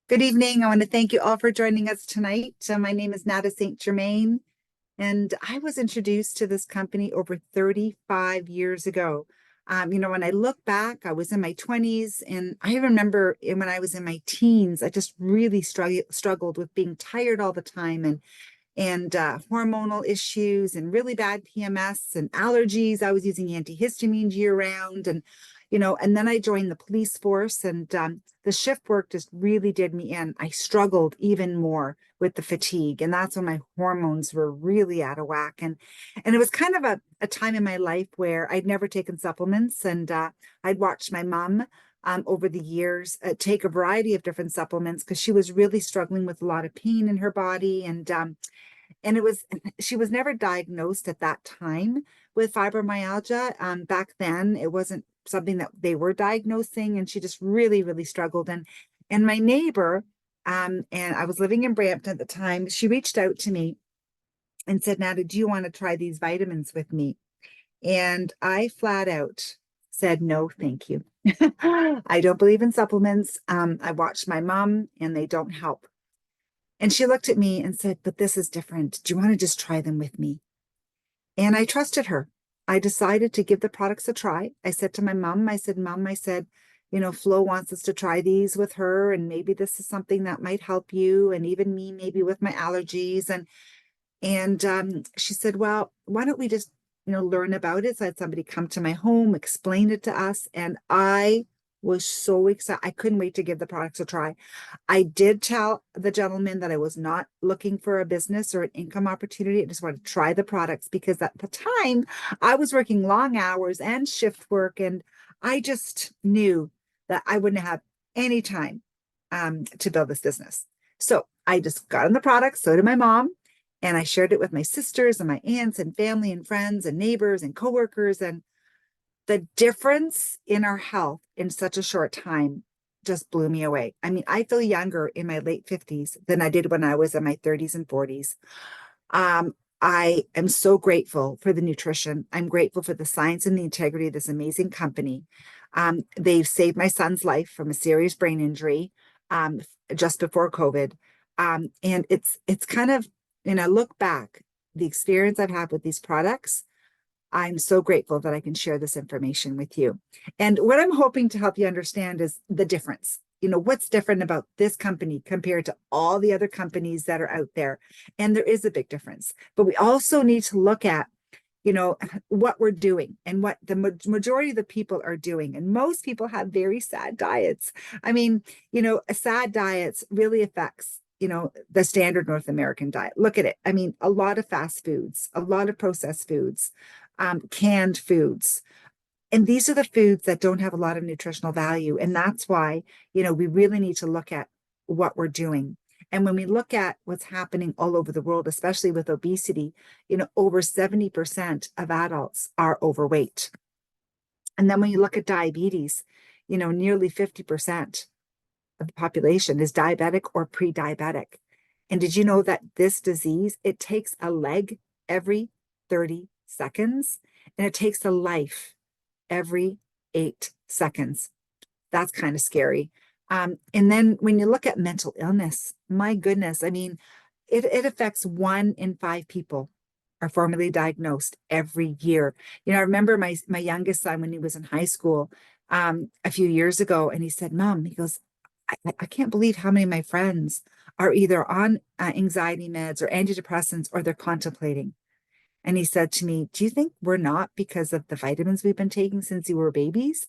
Good evening. I want to thank you all for joining us tonight. My name is Nada St. Germain, and I was introduced to this company over 35 years ago. When I look back, I was in my 20s, and I remember when I was in my teens, I just really struggled with being tired all the time and hormonal issues and really bad PMS and allergies. I was using antihistamines year round, and then I joined the police force, and the shift work just really did me in. I struggled even more with the fatigue, and that's when my hormones were really out of whack. And it was kind of a time in my life where I'd never taken supplements, and I'd watched my mom over the years take a variety of different supplements because she was really struggling with a lot of pain in her body, and it was she was never diagnosed at that time with fibromyalgia. Back then it wasn't something that they were diagnosing, and she just really struggled. And my neighbor, and I was living in Brampton at the time, she reached out to me and said, Nada, do you want to try these vitamins with me? And I flat out said, no, thank you. I don't believe in supplements. I watched my mom and they don't help. And she looked at me and said, but this is different. Do you want to just try them with me? And I trusted her. I decided to give the products a try. I said to my mom, Mom, Flo wants us to try these with her, and maybe this is something that might help you, and even me, maybe with my allergies. And she said, well, why don't we just, learn about it? So I had somebody come to my home, explain it to us, and I was so excited. I couldn't wait to give the products a try. I did tell the gentleman that I was not looking for a business or an income opportunity. I just wanted to try the products because at the time I was working long hours and shift work, and I just knew that I wouldn't have any time to build this business. So I just got on the products. So did my mom. And I shared it with my sisters and my aunts and family and friends and neighbors and coworkers. And the difference in our health in such a short time just blew me away. I mean, I feel younger in my late 50s than I did when I was in my 30s and 40s. I am so grateful for the nutrition. I'm grateful for the science and the integrity of this amazing company. They've saved my son's life from a serious brain injury um, just before COVID. And it's kind of, when I look back, the experience I've had with these products, I'm so grateful that I can share this information with you. And what I'm hoping to help you understand is the difference. What's different about this company compared to all the other companies that are out there? And there is a big difference. But we also need to look at, what we're doing and what the majority of the people are doing. And most people have very sad diets. I mean, a sad diets really affects the standard North American diet. Look at it. I mean, a lot of fast foods, a lot of processed foods, canned foods. And these are the foods that don't have a lot of nutritional value. And that's why, we really need to look at what we're doing. And when we look at what's happening all over the world, especially with obesity, over 70% of adults are overweight. And then when you look at diabetes, nearly 50% of the population is diabetic or pre-diabetic. And did you know that this disease, it takes a leg every 30 seconds, and it takes a life every 8 seconds? That's kind of scary. And then when you look at mental illness, my goodness, I mean, it affects 1 in 5 people are formally diagnosed every year. I remember my youngest son when he was in high school a few years ago, and he said, Mom, he goes, I can't believe how many of my friends are either on anxiety meds or antidepressants, or they're contemplating. And he said to me, do you think we're not because of the vitamins we've been taking since we were babies?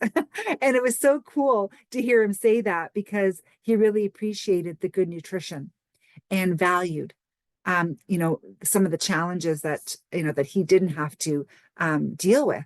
And it was so cool to hear him say that because he really appreciated the good nutrition and valued, some of the challenges that he didn't have to deal with.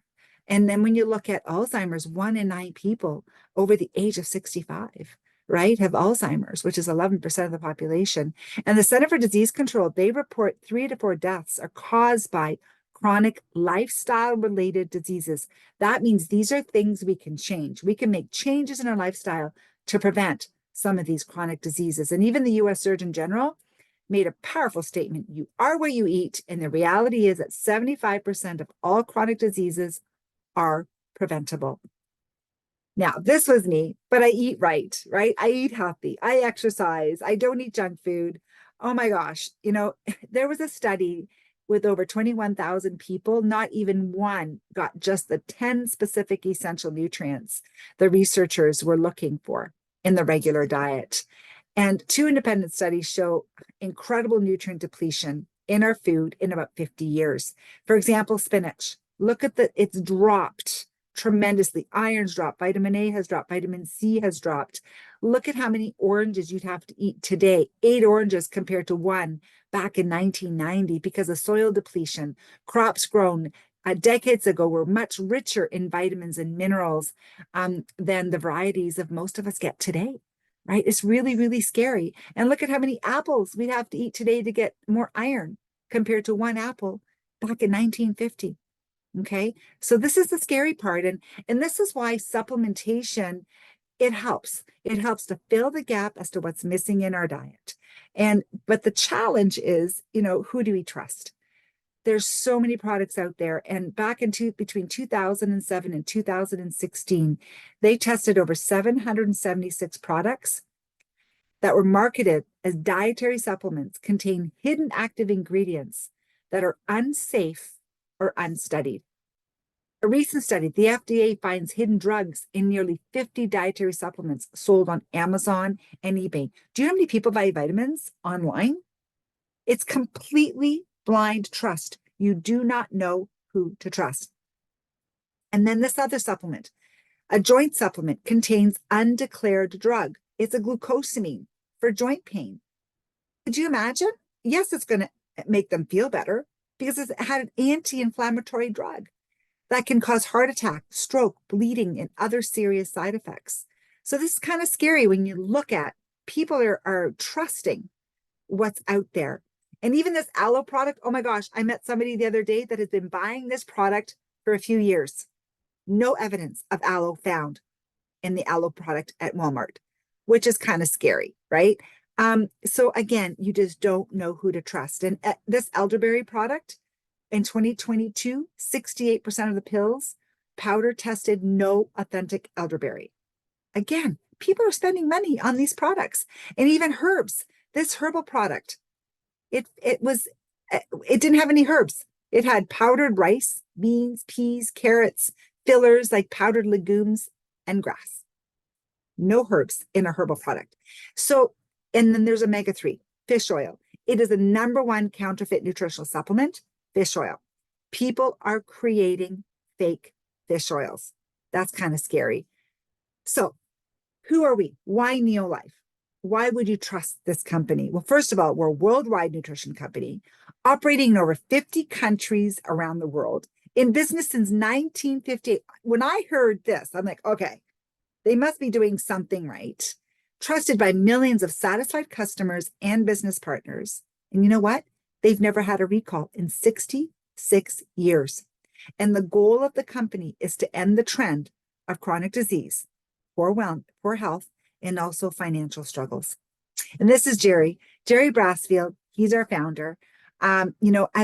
And then when you look at Alzheimer's, 1 in 9 people over the age of 65, right, have Alzheimer's, which is 11% of the population. And the Center for Disease Control, they report 3 to 4 deaths are caused by chronic lifestyle related diseases. That means these are things we can change. We can make changes in our lifestyle to prevent some of these chronic diseases. And even the US Surgeon General made a powerful statement. You are what you eat. And the reality is that 75% of all chronic diseases are preventable. Now, this was me, but I eat right? I eat healthy. I exercise. I don't eat junk food. Oh my gosh. There was a study with over 21,000 people. Not even one got just the 10 specific essential nutrients the researchers were looking for in the regular diet. And two independent studies show incredible nutrient depletion in our food in about 50 years. For example, spinach. Look at it's dropped tremendously. Iron's dropped, vitamin A has dropped, vitamin C has dropped. Look at how many oranges you'd have to eat today. 8 oranges compared to one back in 1990 because of soil depletion. Crops grown decades ago were much richer in vitamins and minerals than the varieties of most of us get today. Right? It's really, really scary. And look at how many apples we'd have to eat today to get more iron compared to one apple back in 1950. Okay. So this is the scary part. And this is why supplementation, it helps. It helps to fill the gap as to what's missing in our diet. But the challenge is, who do we trust? There's so many products out there. And between 2007 and 2016, they tested over 776 products that were marketed as dietary supplements contain hidden active ingredients that are unsafe or unstudied. A recent study, the FDA finds hidden drugs in nearly 50 dietary supplements sold on Amazon and eBay. Do you know how many people buy vitamins online? It's completely blind trust. You do not know who to trust. And then this other supplement, a joint supplement, contains undeclared drug. It's a glucosamine for joint pain. Could you imagine? Yes, it's going to make them feel better because it had an anti-inflammatory drug that can cause heart attack, stroke, bleeding, and other serious side effects. So this is kind of scary when you look at people are trusting what's out there. And even this aloe product, oh my gosh, I met somebody the other day that has been buying this product for a few years. No evidence of aloe found in the aloe product at Walmart, which is kind of scary, right? So again, you just don't know who to trust. And this elderberry product in 2022, 68% of the pills powder tested no authentic elderberry. Again, people are spending money on these products. And even herbs. This herbal product, it didn't have any herbs. It had powdered rice, beans, peas, carrots, fillers like powdered legumes, and grass. No herbs in a herbal product. So, and then there's omega-3, fish oil. It is the number one counterfeit nutritional supplement, fish oil. People are creating fake fish oils. That's kind of scary. So, who are we? Why Neolife? Why would you trust this company? Well, first of all, we're a worldwide nutrition company operating in over 50 countries around the world, in business since 1958. When I heard this, I'm like, okay, they must be doing something right. Trusted by millions of satisfied customers and business partners. And you know what? They've never had a recall in 66 years. And the goal of the company is to end the trend of chronic disease, poor health, and also financial struggles. And this is Jerry Brasfield. He's our founder. As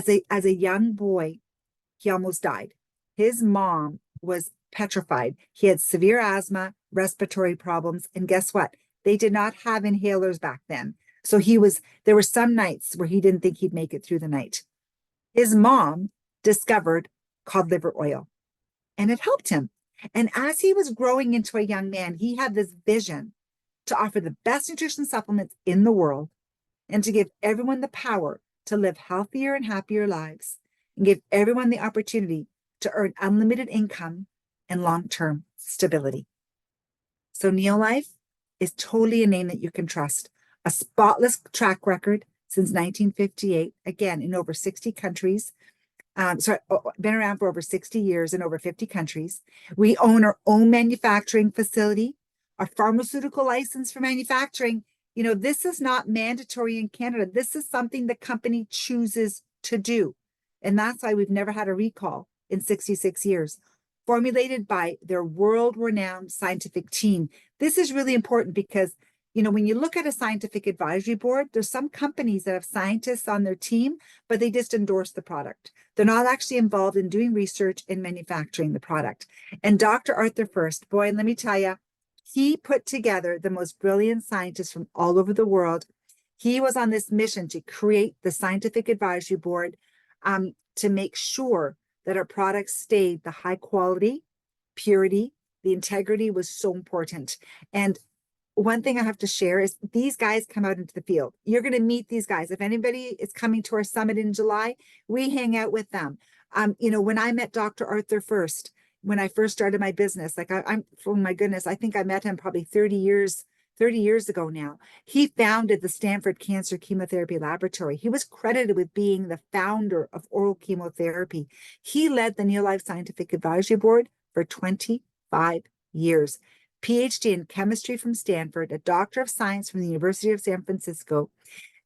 a young boy, he almost died. His mom was petrified. He had severe asthma, respiratory problems, and guess what? They did not have inhalers back then. So there were some nights where he didn't think he'd make it through the night. His mom discovered cod liver oil, and it helped him. And as he was growing into a young man, he had this vision to offer the best nutrition supplements in the world and to give everyone the power to live healthier and happier lives and give everyone the opportunity to earn unlimited income and long-term stability. So Neolife is totally a name that you can trust. A spotless track record since 1958, again, in over 60 countries. Been around for over 60 years in over 50 countries. We own our own manufacturing facility, our pharmaceutical license for manufacturing. This is not mandatory in Canada. This is something the company chooses to do. And that's why we've never had a recall in 66 years. Formulated by their world-renowned scientific team. This is really important because, when you look at a scientific advisory board, there's some companies that have scientists on their team, but they just endorse the product. They're not actually involved in doing research and manufacturing the product. And Dr. Arthur First, boy, and let me tell you, he put together the most brilliant scientists from all over the world. He was on this mission to create the scientific advisory board to make sure that our products stayed the high quality, purity, the integrity was so important. And one thing I have to share is these guys come out into the field. You're going to meet these guys. If anybody is coming to our summit in July, we hang out with them. When I met Dr. Arthur First, when I first started my business, like I'm, oh my goodness, I think I met him probably 30 years ago now. He founded the Stanford Cancer Chemotherapy Laboratory. He was credited with being the founder of oral chemotherapy. He led the Neolife Scientific Advisory Board for 25 years. PhD in chemistry from Stanford, a doctor of science from the University of San Francisco,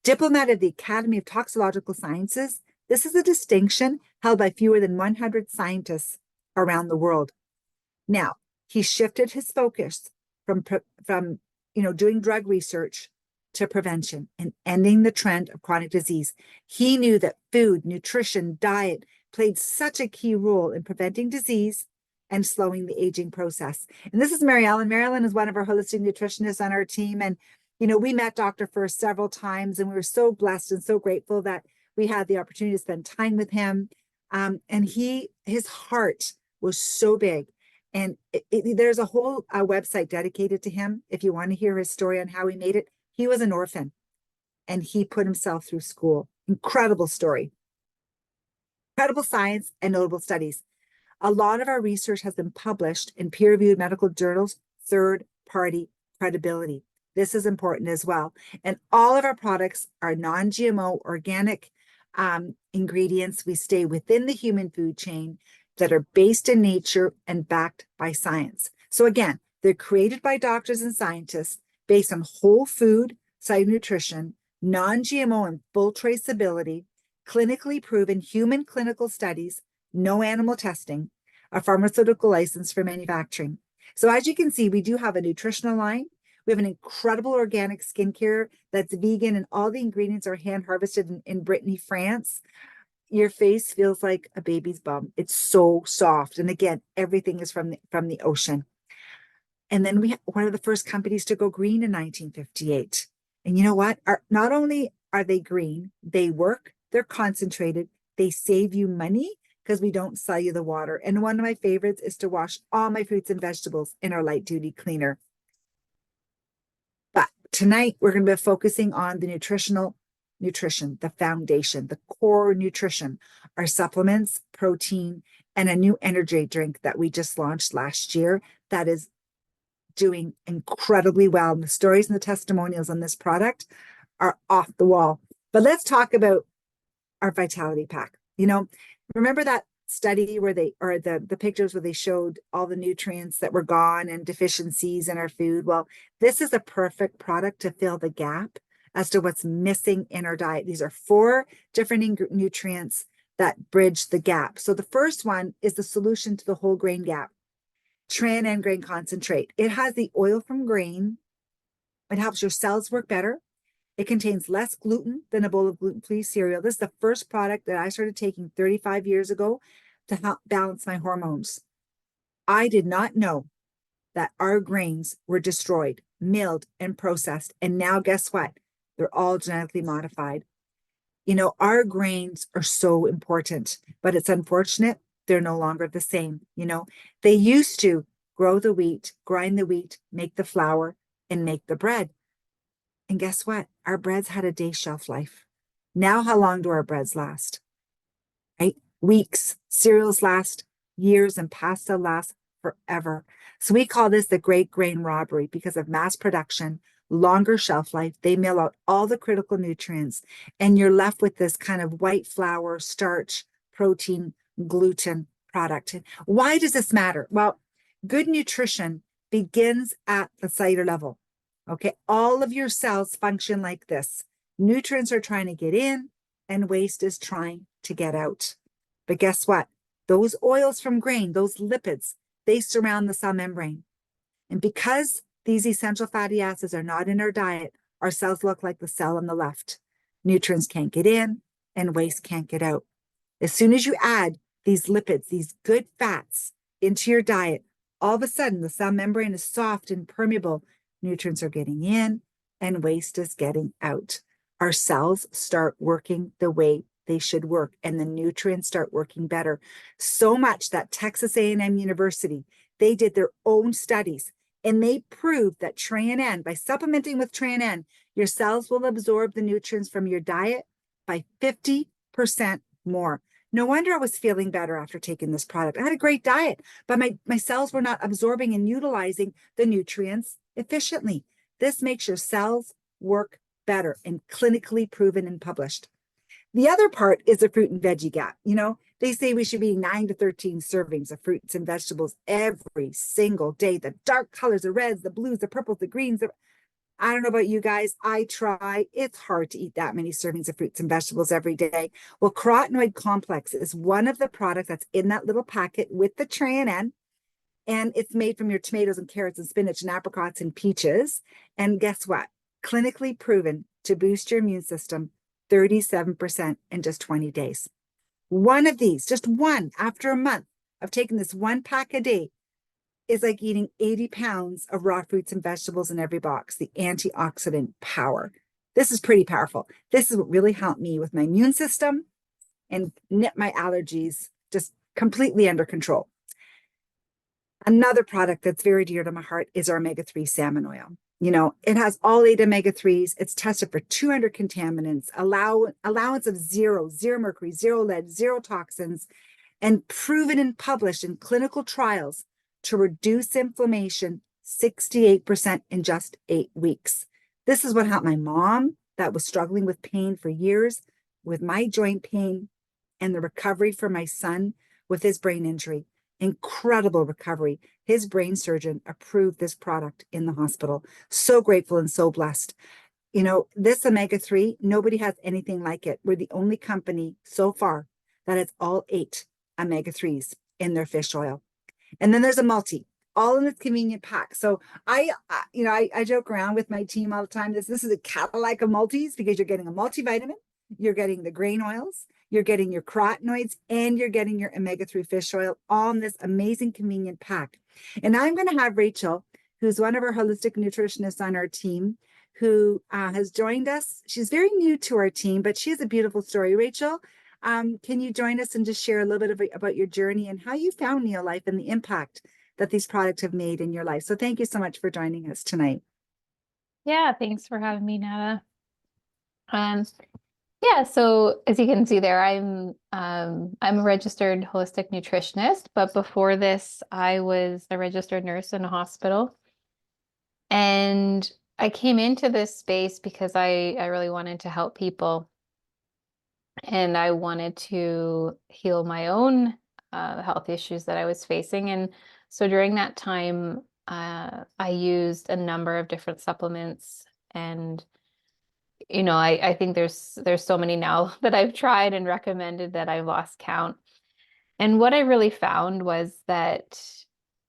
diplomat of the Academy of Toxicological Sciences. This is a distinction held by fewer than 100 scientists around the world. Now, he shifted his focus from doing drug research to prevention and ending the trend of chronic disease. He knew that food, nutrition, diet played such a key role in preventing disease and slowing the aging process. And this is Mary Ellen. Mary Ellen is one of our holistic nutritionists on our team. And, we met Dr. First several times, and we were so blessed and so grateful that we had the opportunity to spend time with him. And his heart was so big. And there's a whole website dedicated to him. If you want to hear his story on how he made it, he was an orphan and he put himself through school. Incredible story. Incredible science and notable studies. A lot of our research has been published in peer-reviewed medical journals, third-party credibility. This is important as well. And all of our products are non-GMO, organic ingredients. We stay within the human food chain that are based in nature and backed by science. So again, they're created by doctors and scientists based on whole food, site nutrition, non-GMO and full traceability, clinically proven human clinical studies, no animal testing, a pharmaceutical license for manufacturing. So as you can see, we do have a nutritional line. We have an incredible organic skincare that's vegan, and all the ingredients are hand harvested in Brittany, France. Your face feels like a baby's bum. It's so soft. And again, everything is from the ocean. And then we one of the first companies to go green in 1958. And you know what? Not only are they green, they work, they're concentrated, they save you money because we don't sell you the water. And one of my favorites is to wash all my fruits and vegetables in our light duty cleaner. But tonight we're going to be focusing on the nutrition, the foundation, the core nutrition, our supplements, protein, and a new energy drink that we just launched last year that is doing incredibly well. And the stories and the testimonials on this product are off the wall. But let's talk about our Vitality Pack. Remember that study where the pictures where they showed all the nutrients that were gone and deficiencies in our food? Well, this is a perfect product to fill the gap as to what's missing in our diet. These are 4 different nutrients that bridge the gap. So the first one is the solution to the whole grain gap. Tran End Grain Concentrate. It has the oil from grain. It helps your cells work better. It contains less gluten than a bowl of gluten-free cereal. This is the first product that I started taking 35 years ago to help balance my hormones. I did not know that our grains were destroyed, milled, and processed. And now guess what? They're all genetically modified. Our grains are so important, but it's unfortunate they're no longer the same. They used to grow the wheat, grind the wheat, make the flour, and make the bread. And guess what? Our breads had a day shelf life. Now, how long do our breads last? Right? Weeks. Cereals last years, and pasta lasts forever. So we call this the great grain robbery because of mass production, longer shelf life. They mill out all the critical nutrients, and you're left with this kind of white flour, starch, protein, gluten product. Why does this matter? Well, good nutrition begins at the cellular level. Okay, all of your cells function like this. Nutrients are trying to get in and waste is trying to get out. But guess what? Those oils from grain, those lipids, they surround the cell membrane. And because These essential fatty acids are not in our diet. Our cells look like the cell on the left. Nutrients can't get in and waste can't get out. As soon as you add these lipids, these good fats into your diet, all of a sudden the cell membrane is soft and permeable. Nutrients are getting in and waste is getting out. Our cells start working the way they should work, and the nutrients start working better. So much that Texas A&M University, they did their own studies, and they proved that TreaNN, by supplementing with TreaNN, your cells will absorb the nutrients from your diet by 50% more. No wonder I was feeling better after taking this product. I had a great diet, but my cells were not absorbing and utilizing the nutrients efficiently. This makes your cells work better and clinically proven and published. The other part is the fruit and veggie gap. You know, they say we should be 9 to 13 servings of fruits and vegetables every single day. The dark colors, the reds, the blues, the purples, the greens. I don't know about you guys. I try. It's hard to eat that many servings of fruits and vegetables every day. Well, carotenoid complex is one of the products that's in that little packet with the TreaNN. And it's made from your tomatoes and carrots and spinach and apricots and peaches. And guess what? Clinically proven to boost your immune system 37% in just 20 days. One of these, just one after a month of taking this one pack a day, is like eating 80 pounds of raw fruits and vegetables in every box, the antioxidant power. This is pretty powerful. This is what really helped me with my immune system and knit my allergies just completely under control. Another product that's very dear to my heart is our omega-3 salmon oil. You know, it has all 8 omega-3s. It's tested for 200 contaminants, allowance of zero mercury, zero lead, zero toxins, and proven and published in clinical trials to reduce inflammation 68% in just 8 weeks. This is what helped my mom that was struggling with pain for years, with my joint pain, and the recovery for my son with his brain injury. Incredible recovery. His brain surgeon approved this product in the hospital. So grateful and so blessed. You know, this omega-3, nobody has anything like it. We're the only company so far that has all 8 omega-3s in their fish oil. And then there's a multi, all in this convenient pack. So I joke around with my team all the time. This is a Cadillac of multis, because you're getting a multivitamin, you're getting the grain oils, you're getting your carotenoids, and you're getting your omega-3 fish oil, all in this amazing convenient pack. And I'm going to have Rachel, who's one of our holistic nutritionists on our team, who has joined us. She's very new to our team, but she has a beautiful story. Rachel, can you join us and just share a little bit about your journey and how you found Neolife and the impact that these products have made in your life? So thank you so much for joining us tonight. Yeah, thanks for having me, Nada. Yeah, so as you can see there, I'm a registered holistic nutritionist, but before this, I was a registered nurse in a hospital. And I came into this space because I really wanted to help people, and I wanted to heal my own health issues that I was facing. And so during that time, I used a number of different supplements, and I think there's so many now that I've tried and recommended that I've lost count. And what I really found was that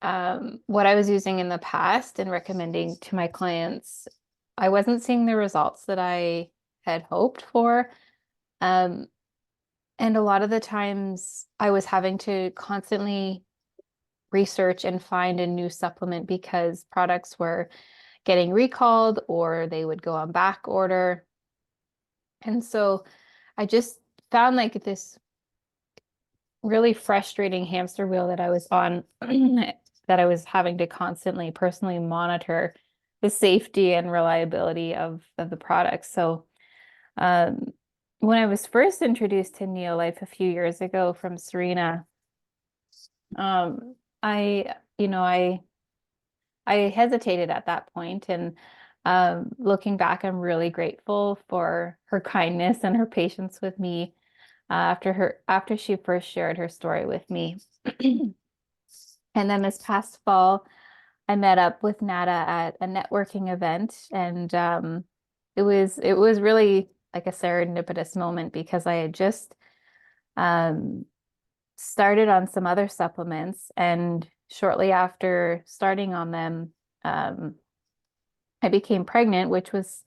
what I was using in the past and recommending to my clients, I wasn't seeing the results that I had hoped for. And a lot of the times I was having to constantly research and find a new supplement because products were getting recalled or they would go on back order. And so I just found like this really frustrating hamster wheel that I was on, that I was having to constantly personally monitor the safety and reliability of the products. So when I was first introduced to Neolife a few years ago from Serena, I hesitated at that point, and looking back, I'm really grateful for her kindness and her patience with me after she first shared her story with me. And then this past fall, I met up with Nada at a networking event, and it was really like a serendipitous moment because I had just started on some other supplements, and shortly after starting on them, I became pregnant, which was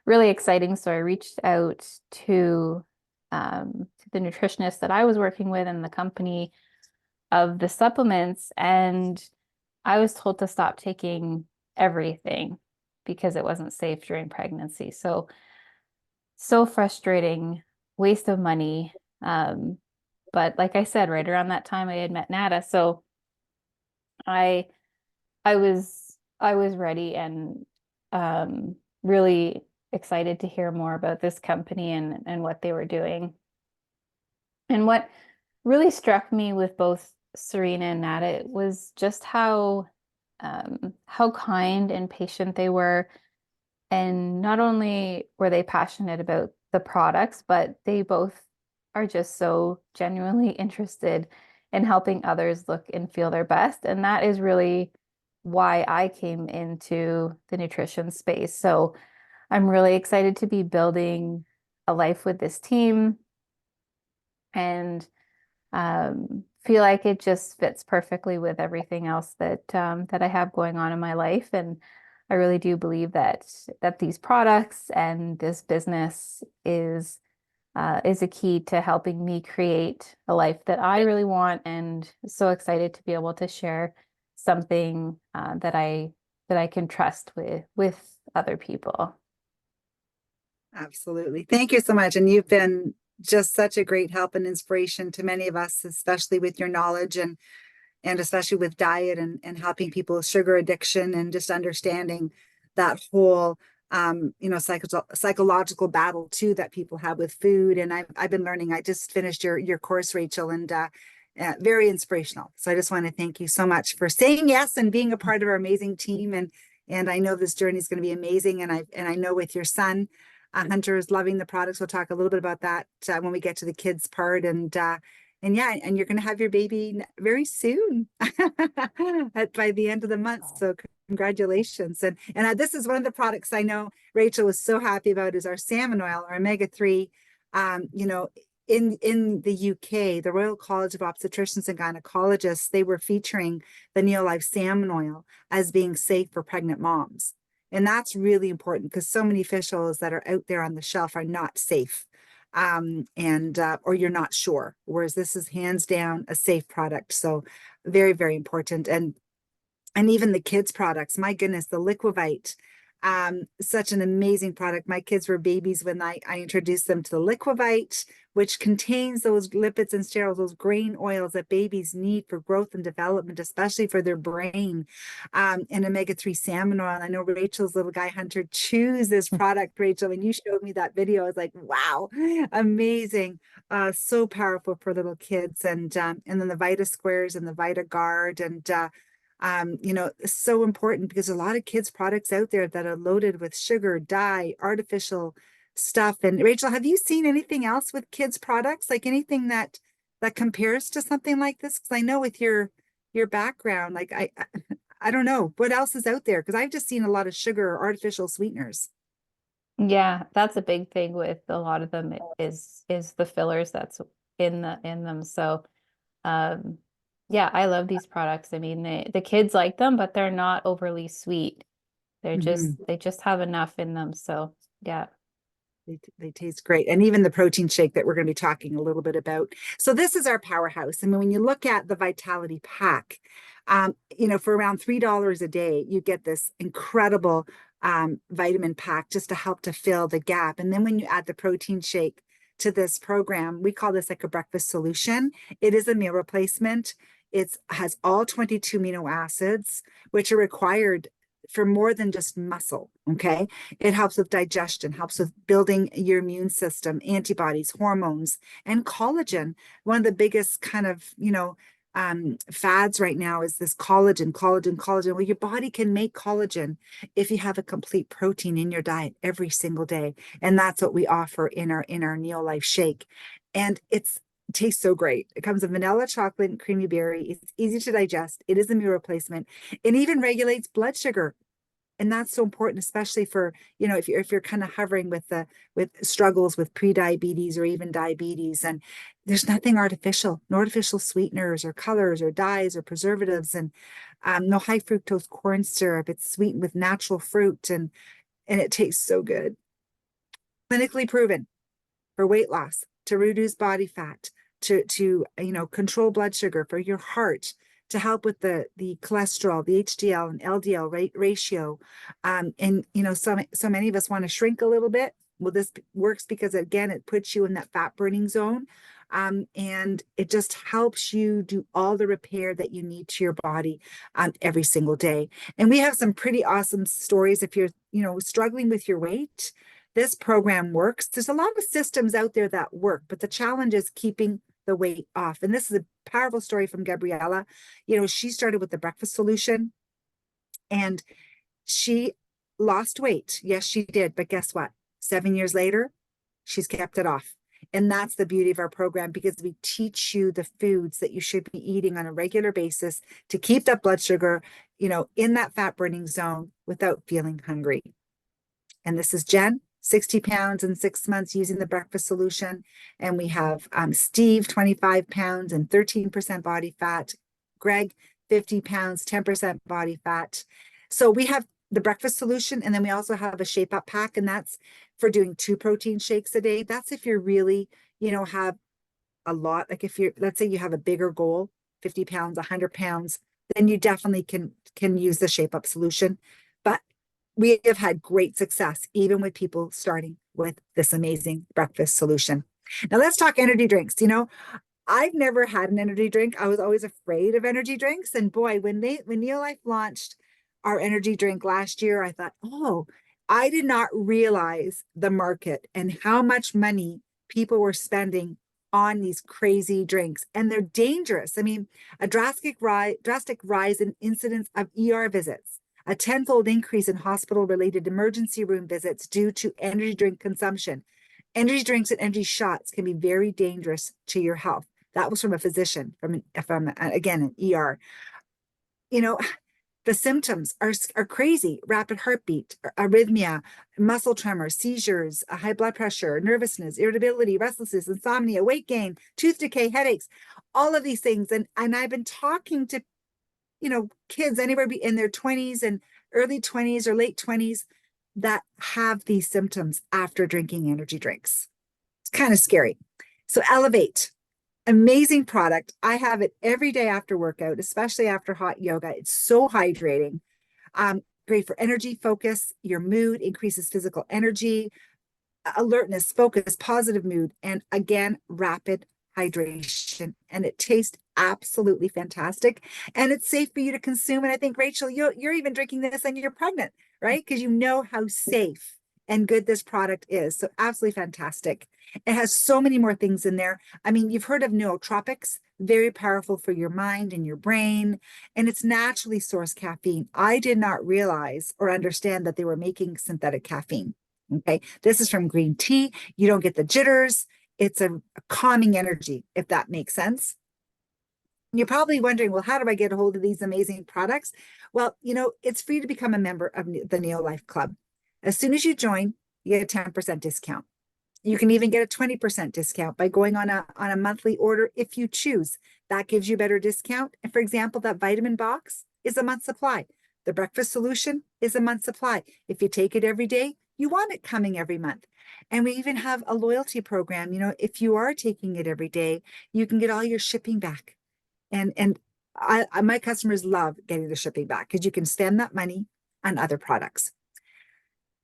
really exciting. So I reached out to the nutritionist that I was working with in the company of the supplements, and I was told to stop taking everything because it wasn't safe during pregnancy. So frustrating, waste of money. But like I said, right around that time I had met Nada. So I I was ready and really excited to hear more about this company and what they were doing. And what really struck me with both Serena and Nada was just how kind and patient they were. And not only were they passionate about the products, but they both are just so genuinely interested in helping others look and feel their best. And that is really why I came into the nutrition space. So I'm really excited to be building a life with this team and feel like it just fits perfectly with everything else that I have going on in my life. And I really do believe that these products and this business is a key to helping me create a life that I really want, and so excited to be able to share something that I can trust with other people. Absolutely. Thank you so much. And you've been just such a great help and inspiration to many of us, especially with your knowledge and especially with diet and helping people with sugar addiction and just understanding that whole psychological battle too that people have with food. And I've been learning. I just finished your course, Rachel, and very inspirational. So I just want to thank you so much for saying yes and being a part of our amazing team. And I know this journey is going to be amazing. And I know with your son, Hunter is loving the products. We'll talk a little bit about that when we get to the kids part. And yeah, and you're going to have your baby very soon by the end of the month. So congratulations. And this is one of the products I know Rachel was so happy about is our salmon oil, our omega-3. You know, in the UK, the Royal College of Obstetricians and Gynecologists, they were featuring the Neolife salmon oil as being safe for pregnant moms. And that's really important because so many fish oils that are out there on the shelf are not safe. And or you're not sure, whereas this is hands down a safe product. So very, very important. And even the kids products, my goodness, the Liquivite, such an amazing product. My kids were babies when I introduced them to the Liquivite, which contains those lipids and sterols, those grain oils that babies need for growth and development, especially for their brain, and omega-3 salmon oil. I know Rachel's little guy Hunter chews this product, Rachel. When you showed me that video, I was like, wow, amazing. So powerful for little kids. And then the Vita Squares and the Vita Guard so important because a lot of kids products out there that are loaded with sugar, dye, artificial stuff. And Rachel, have you seen anything else with kids products, like anything that compares to something like this? Because I know with your background, like I don't know what else is out there because I've just seen a lot of sugar or artificial sweeteners. Yeah, that's a big thing with a lot of them is the fillers that's in them. So um yeah, I love these products. I mean, the kids like them, but they're not overly sweet. Mhm. They just have enough in them. So yeah. They taste great. And even the protein shake that we're going to be talking a little bit about. So this is our powerhouse. I mean, when you look at the Vitality Pack, for around $3 a day, you get this incredible vitamin pack just to help to fill the gap. And then when you add the protein shake to this program, we call this like a breakfast solution. It is a meal replacement. It has all 22 amino acids, which are required for more than just muscle. Okay. It helps with digestion, helps with building your immune system, antibodies, hormones, and collagen. One of the biggest kind of, fads right now is this collagen. Well, your body can make collagen if you have a complete protein in your diet every single day. And that's what we offer in our Neolife shake. And it tastes so great. It comes with vanilla, chocolate, and creamy berry. It's easy to digest. It is a meal replacement. It even regulates blood sugar. And that's so important, especially for, if you're kind of hovering with struggles with pre-diabetes or even diabetes. And there's nothing artificial, no artificial sweeteners or colors or dyes or preservatives, and no high fructose corn syrup. It's sweetened with natural fruit, and it tastes so good. Clinically proven for weight loss, to reduce body fat, to control blood sugar, for your heart, to help with the cholesterol, the HDL and LDL ratio. And so many of us want to shrink a little bit. Well, this works because, again, it puts you in that fat burning zone. And it just helps you do all the repair that you need to your body every single day. And we have some pretty awesome stories. If you're, struggling with your weight, this program works. There's a lot of systems out there that work, but the challenge is keeping the weight off. And this is a powerful story from Gabriella. She started with the breakfast solution and she lost weight. Yes, she did. But guess what? 7 years later, she's kept it off. And that's the beauty of our program, because we teach you the foods that you should be eating on a regular basis to keep that blood sugar, in that fat burning zone without feeling hungry. And this is Jen, 60 pounds in 6 months using the breakfast solution. And we have Steve, 25 pounds and 13% body fat. Greg, 50 pounds, 10% body fat. So we have the breakfast solution, and then we also have a shape up pack, and that's for doing 2 protein shakes a day. That's if you're really, have a lot, like if let's say you have a bigger goal, 50 pounds, 100 pounds, then you definitely can use the shape up solution. But we have had great success even with people starting with this amazing breakfast solution. Now let's talk energy drinks. I've never had an energy drink. I was always afraid of energy drinks. And boy, when Neolife launched our energy drink last year, I thought, oh, I did not realize the market and how much money people were spending on these crazy drinks. And they're dangerous. I mean, a drastic rise in incidence of ER visits, a tenfold increase in hospital-related emergency room visits due to energy drink consumption. Energy drinks and energy shots can be very dangerous to your health. That was from a physician, from again, an ER. The symptoms are crazy: rapid heartbeat, arrhythmia, muscle tremor, seizures, high blood pressure, nervousness, irritability, restlessness, insomnia, weight gain, tooth decay, headaches, all of these things. And I've been talking to kids anywhere in their 20s and early 20s or late 20s that have these symptoms after drinking energy drinks. It's kind of scary. So Elevate, amazing product. I have it every day after workout, especially after hot yoga. It's so hydrating. Great for energy, focus, your mood, increases physical energy, alertness, focus, positive mood, and again, rapid hydration. And it tastes absolutely fantastic, and it's safe for you to consume. And I think, Rachel, you're even drinking this and you're pregnant, right? Because you know how safe and good this product is. So absolutely fantastic. It has so many more things in there. I mean, you've heard of nootropics, very powerful for your mind and your brain, and it's naturally sourced caffeine. I did not realize or understand that they were making synthetic caffeine. Okay, this is from green tea. You don't get the jitters. It's a calming energy, if that makes sense. You're probably wondering, well, how do I get a hold of these amazing products? Well, it's free to become a member of the Neolife Club. As soon as you join, you get a 10% discount. You can even get a 20% discount by going on a monthly order if you choose. That gives you better discount. And for example, that vitamin box is a month supply. The breakfast solution is a month supply. If you take it every day, you want it coming every month. And we even have a loyalty program. If you are taking it every day, you can get all your shipping back. And my customers love getting the shipping back because you can spend that money on other products.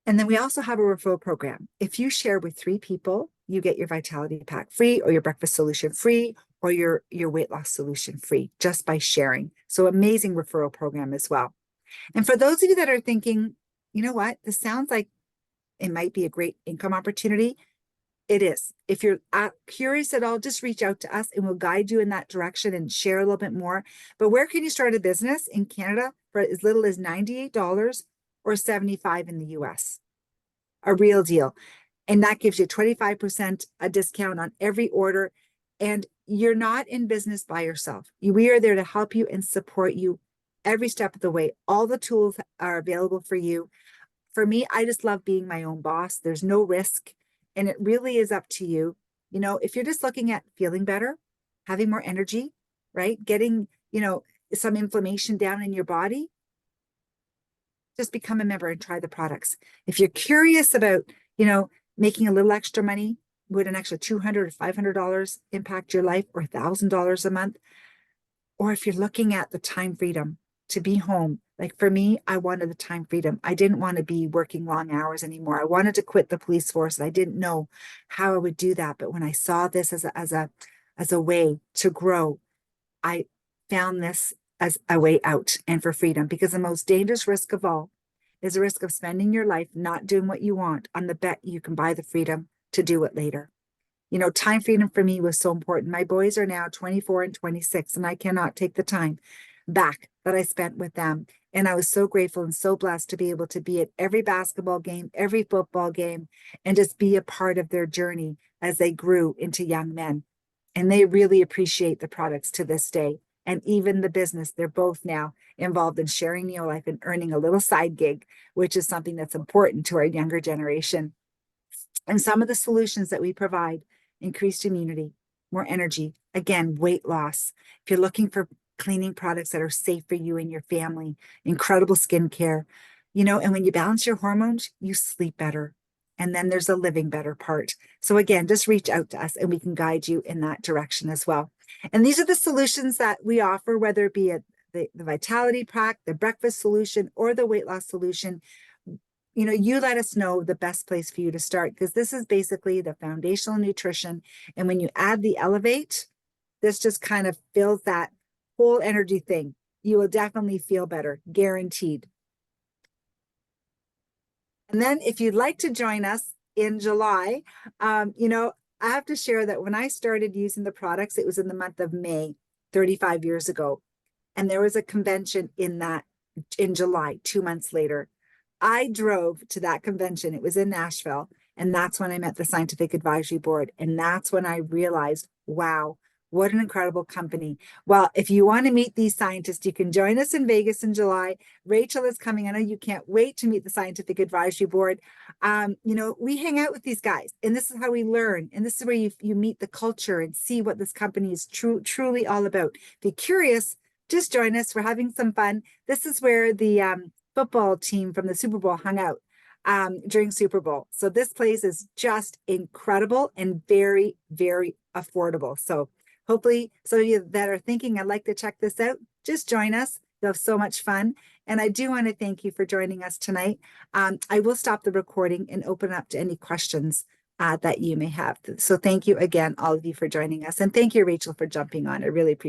And then we also have a referral program. If you share with 3 people, you get your Vitality Pack free, or your breakfast solution free, or your weight loss solution free, just by sharing. So amazing referral program as well. And for those of you that are thinking, you know what, this sounds like it might be a great income opportunity. It is. If you're curious at all, just reach out to us and we'll guide you in that direction and share a little bit more. But where can you start a business in Canada for as little as $98 or $75 in the US? A real deal. And that gives you 25% a discount on every order. And you're not in business by yourself. We are there to help you and support you every step of the way. All the tools are available for you. For me, I just love being my own boss. There's no risk, and it really is up to you. You know, if you're just looking at feeling better, having more energy, right? Getting, some inflammation down in your body, just become a member and try the products. If you're curious about, making a little extra money, would an extra $200 or $500 impact your life, or $1,000 a month? Or if you're looking at the time freedom to be home, like for me, I wanted the time freedom. I didn't want to be working long hours anymore. I wanted to quit the police force, and I didn't know how I would do that. But when I saw this as a way to grow, I found this as a way out and for freedom, because the most dangerous risk of all is the risk of spending your life not doing what you want on the bet you can buy the freedom to do it later. Time freedom for me was so important. My boys are now 24 and 26, and I cannot take the time back that I spent with them. And I was so grateful and so blessed to be able to be at every basketball game, every football game, and just be a part of their journey as they grew into young men. And they really appreciate the products to this day. And even the business, they're both now involved in sharing Neolife and earning a little side gig, which is something that's important to our younger generation. And some of the solutions that we provide: increased immunity, more energy, again, weight loss. If you're looking for cleaning products that are safe for you and your family, incredible skincare, and when you balance your hormones, you sleep better. And then there's a living better part. So again, just reach out to us and we can guide you in that direction as well. And these are the solutions that we offer, whether it be the Vitality Pack, the breakfast solution, or the weight loss solution. You let us know the best place for you to start, because this is basically the foundational nutrition. And when you add the Elevate, this just kind of fills that whole energy thing. You will definitely feel better, guaranteed. And then if you'd like to join us in July, I have to share that when I started using the products, it was in the month of May, 35 years ago. And there was a convention in July, 2 months later. I drove to that convention. It was in Nashville. And that's when I met the Scientific Advisory Board. And that's when I realized, wow, what an incredible company. Well, if you want to meet these scientists, you can join us in Vegas in July. Rachel is coming. I know you can't wait to meet the Scientific Advisory Board. We hang out with these guys, and this is how we learn. And this is where you meet the culture and see what this company is truly all about. If you're curious, just join us. We're having some fun. This is where the football team from the Super Bowl hung out during Super Bowl. So this place is just incredible and very, very affordable. So hopefully some of you that are thinking, I'd like to check this out, just join us. You'll have so much fun. And I do want to thank you for joining us tonight. I will stop the recording and open up to any questions that you may have. So thank you again, all of you, for joining us. And thank you, Rachel, for jumping on. I really appreciate it.